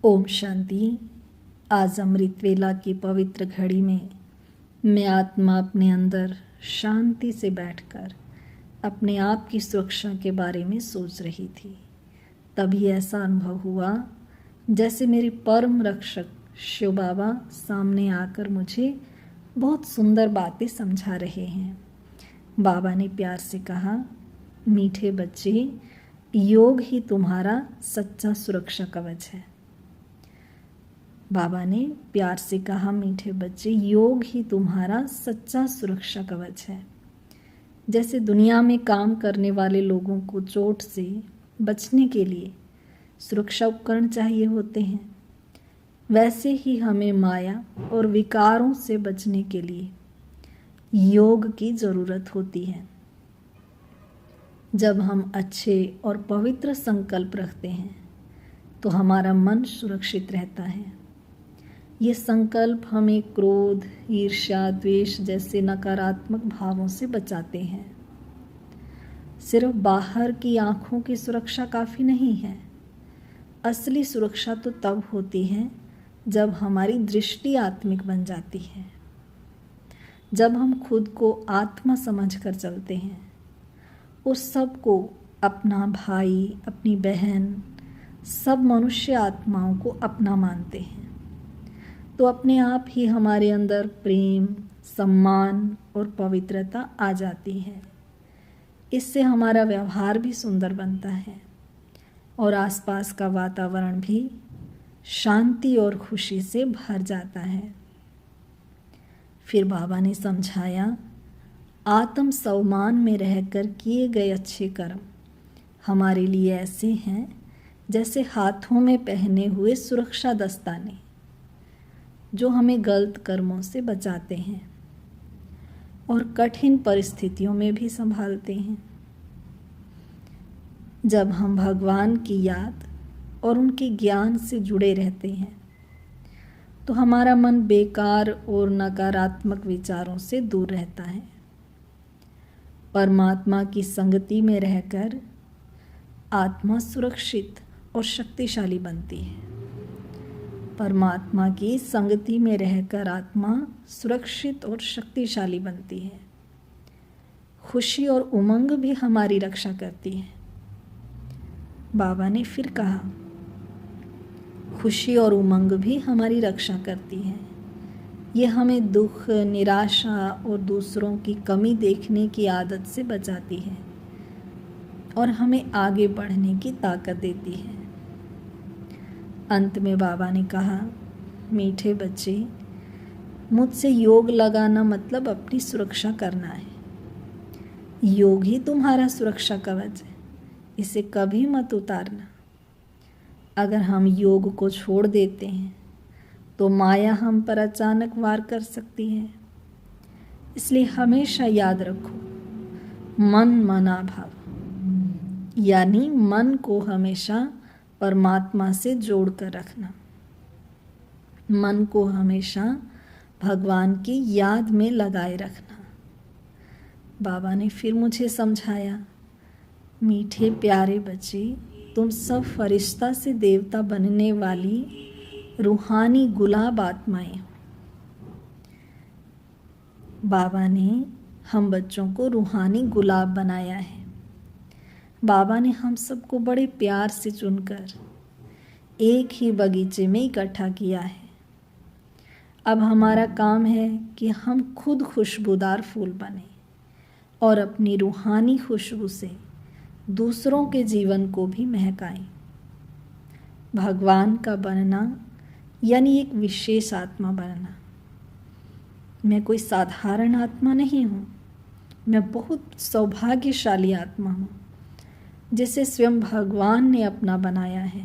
ओम शांति। आज अमृत वेला की पवित्र घड़ी में मैं आत्मा अपने अंदर शांति से बैठकर अपने आप की सुरक्षा के बारे में सोच रही थी। तभी ऐसा अनुभव हुआ जैसे मेरे परम रक्षक शिव बाबा सामने आकर मुझे बहुत सुंदर बातें समझा रहे हैं। बाबा ने प्यार से कहा, मीठे बच्चे, योग ही तुम्हारा सच्चा सुरक्षा कवच है। बाबा ने प्यार से कहा, मीठे बच्चे, योग ही तुम्हारा सच्चा सुरक्षा कवच है। जैसे दुनिया में काम करने वाले लोगों को चोट से बचने के लिए सुरक्षा उपकरण चाहिए होते हैं, वैसे ही हमें माया और विकारों से बचने के लिए योग की ज़रूरत होती है। जब हम अच्छे और पवित्र संकल्प रखते हैं तो हमारा मन सुरक्षित रहता है। ये संकल्प हमें क्रोध, ईर्ष्या, द्वेष जैसे नकारात्मक भावों से बचाते हैं। सिर्फ बाहर की आँखों की सुरक्षा काफ़ी नहीं है। असली सुरक्षा तो तब होती है जब हमारी दृष्टि आत्मिक बन जाती है, जब हम खुद को आत्मा समझकर चलते हैं, उस सब को अपना भाई, अपनी बहन, सब मनुष्य आत्माओं को अपना मानते हैं, तो अपने आप ही हमारे अंदर प्रेम, सम्मान और पवित्रता आ जाती है। इससे हमारा व्यवहार भी सुंदर बनता है और आसपास का वातावरण भी शांति और खुशी से भर जाता है। फिर बाबा ने समझाया, आत्म सम्मान में रहकर किए गए अच्छे कर्म हमारे लिए ऐसे हैं जैसे हाथों में पहने हुए सुरक्षा दस्ताने, जो हमें गलत कर्मों से बचाते हैं और कठिन परिस्थितियों में भी संभालते हैं। जब हम भगवान की याद और उनके ज्ञान से जुड़े रहते हैं तो हमारा मन बेकार और नकारात्मक विचारों से दूर रहता है। परमात्मा की संगति में रहकर आत्मा सुरक्षित और शक्तिशाली बनती है। परमात्मा की संगति में रहकर आत्मा सुरक्षित और शक्तिशाली बनती है। खुशी और उमंग भी हमारी रक्षा करती है। बाबा ने फिर कहा, खुशी और उमंग भी हमारी रक्षा करती है। ये हमें दुख, निराशा और दूसरों की कमी देखने की आदत से बचाती है और हमें आगे बढ़ने की ताकत देती है। अंत में बाबा ने कहा, मीठे बच्चे, मुझसे योग लगाना मतलब अपनी सुरक्षा करना है। योग ही तुम्हारा सुरक्षा कवच है, इसे कभी मत उतारना। अगर हम योग को छोड़ देते हैं तो माया हम पर अचानक वार कर सकती है। इसलिए हमेशा याद रखो, मन मना भाव, यानी मन को हमेशा परमात्मा से जोड़कर रखना। मन को हमेशा भगवान की याद में लगाए रखना। बाबा ने फिर मुझे समझाया, मीठे प्यारे बच्चे, तुम सब फरिश्ता से देवता बनने वाली रूहानी गुलाब आत्माएं हो। बाबा ने हम बच्चों को रूहानी गुलाब बनाया है। बाबा ने हम सबको बड़े प्यार से चुनकर एक ही बगीचे में इकट्ठा किया है। अब हमारा काम है कि हम खुद खुशबूदार फूल बने और अपनी रूहानी खुशबू से दूसरों के जीवन को भी महकाएं। भगवान का बनना यानी एक विशेष आत्मा बनना। मैं कोई साधारण आत्मा नहीं हूँ, मैं बहुत सौभाग्यशाली आत्मा हूँ जिसे स्वयं भगवान ने अपना बनाया है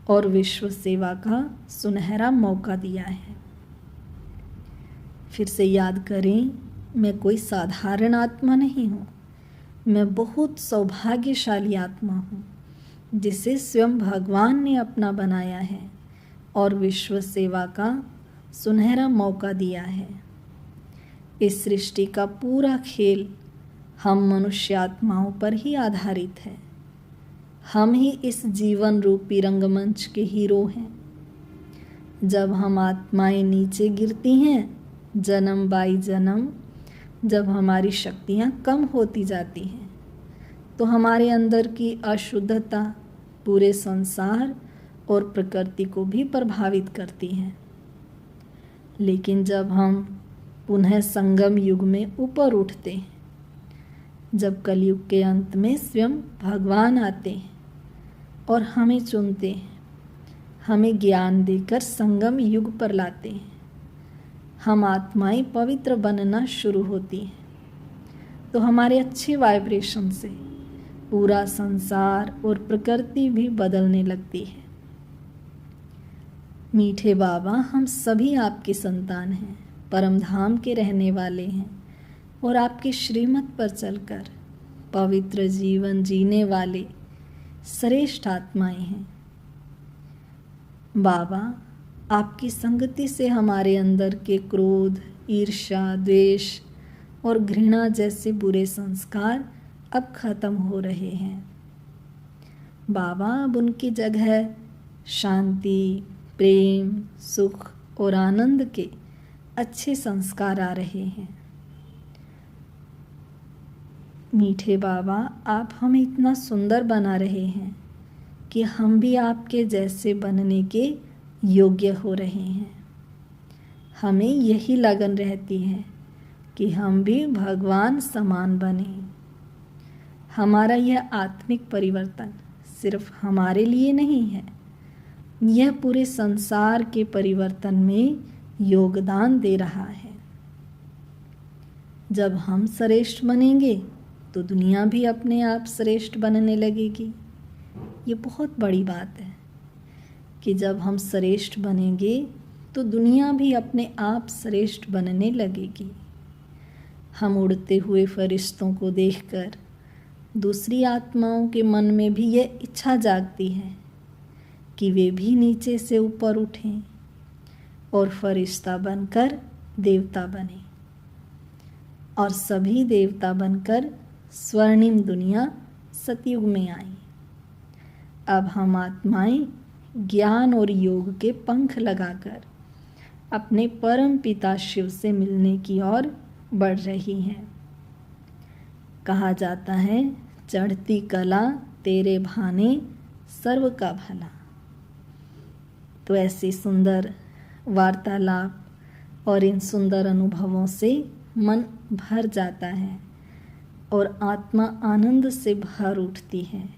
और विश्व सेवा का सुनहरा मौका दिया है। फिर से याद करें, मैं कोई साधारण आत्मा नहीं हूँ, मैं बहुत सौभाग्यशाली आत्मा हूँ जिसे स्वयं भगवान ने अपना बनाया है और विश्व सेवा का सुनहरा मौका दिया है। इस सृष्टि का पूरा खेल हम मनुष्य आत्माओं पर ही आधारित है। हम ही इस जीवन रूपी रंगमंच के हीरो हैं। जब हम आत्माएं नीचे गिरती हैं, जन्म बाई जन्म, जब हमारी शक्तियाँ कम होती जाती हैं, तो हमारे अंदर की अशुद्धता पूरे संसार और प्रकृति को भी प्रभावित करती है। लेकिन जब हम पुनः संगम युग में ऊपर उठते हैं, जब कलयुग के अंत में स्वयं भगवान आते हैं और हमें चुनते हैं, हमें ज्ञान देकर संगम युग पर लाते हैं, हम आत्माएं पवित्र बनना शुरू होती हैं, तो हमारे अच्छे वाइब्रेशन से पूरा संसार और प्रकृति भी बदलने लगती है। मीठे बाबा, हम सभी आपकी संतान हैं, परम धाम के रहने वाले हैं और आपके श्रीमत पर चलकर पवित्र जीवन जीने वाले श्रेष्ठ आत्माएं हैं। बाबा, आपकी संगति से हमारे अंदर के क्रोध, ईर्ष्या, द्वेष और घृणा जैसे बुरे संस्कार अब खत्म हो रहे हैं। बाबा, अब उनकी जगह शांति, प्रेम, सुख और आनंद के अच्छे संस्कार आ रहे हैं। मीठे बाबा, आप हमें इतना सुंदर बना रहे हैं कि हम भी आपके जैसे बनने के योग्य हो रहे हैं। हमें यही लगन रहती है कि हम भी भगवान समान बने। हमारा यह आत्मिक परिवर्तन सिर्फ हमारे लिए नहीं है, यह पूरे संसार के परिवर्तन में योगदान दे रहा है। जब हम श्रेष्ठ बनेंगे तो दुनिया भी अपने आप श्रेष्ठ बनने लगेगी। ये बहुत बड़ी बात है कि जब हम श्रेष्ठ बनेंगे तो दुनिया भी अपने आप श्रेष्ठ बनने लगेगी। हम उड़ते हुए फरिश्तों को देखकर दूसरी आत्माओं के मन में भी यह इच्छा जागती है कि वे भी नीचे से ऊपर उठें और फरिश्ता बनकर देवता बने और सभी देवता बनकर स्वर्णिम दुनिया सतयुग में आई। अब हम आत्माएं ज्ञान और योग के पंख लगाकर अपने परम पिता शिव से मिलने की ओर बढ़ रही हैं। कहा जाता है, चढ़ती कला तेरे भाने सर्व का भला। तो ऐसी सुंदर वार्तालाप और इन सुंदर अनुभवों से मन भर जाता है और आत्मा आनंद से भर उठती है।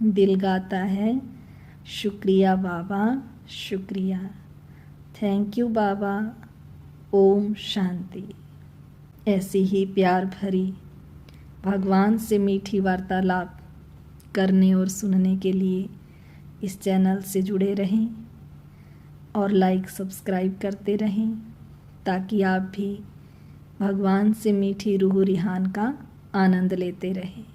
दिल गाता है, शुक्रिया बाबा, शुक्रिया, थैंक यू बाबा। ओम शांति। ऐसी ही प्यार भरी भगवान से मीठी वार्तालाप करने और सुनने के लिए इस चैनल से जुड़े रहें और लाइक सब्सक्राइब करते रहें, ताकि आप भी भगवान से मीठी रूह रिहान का आनंद लेते रहें।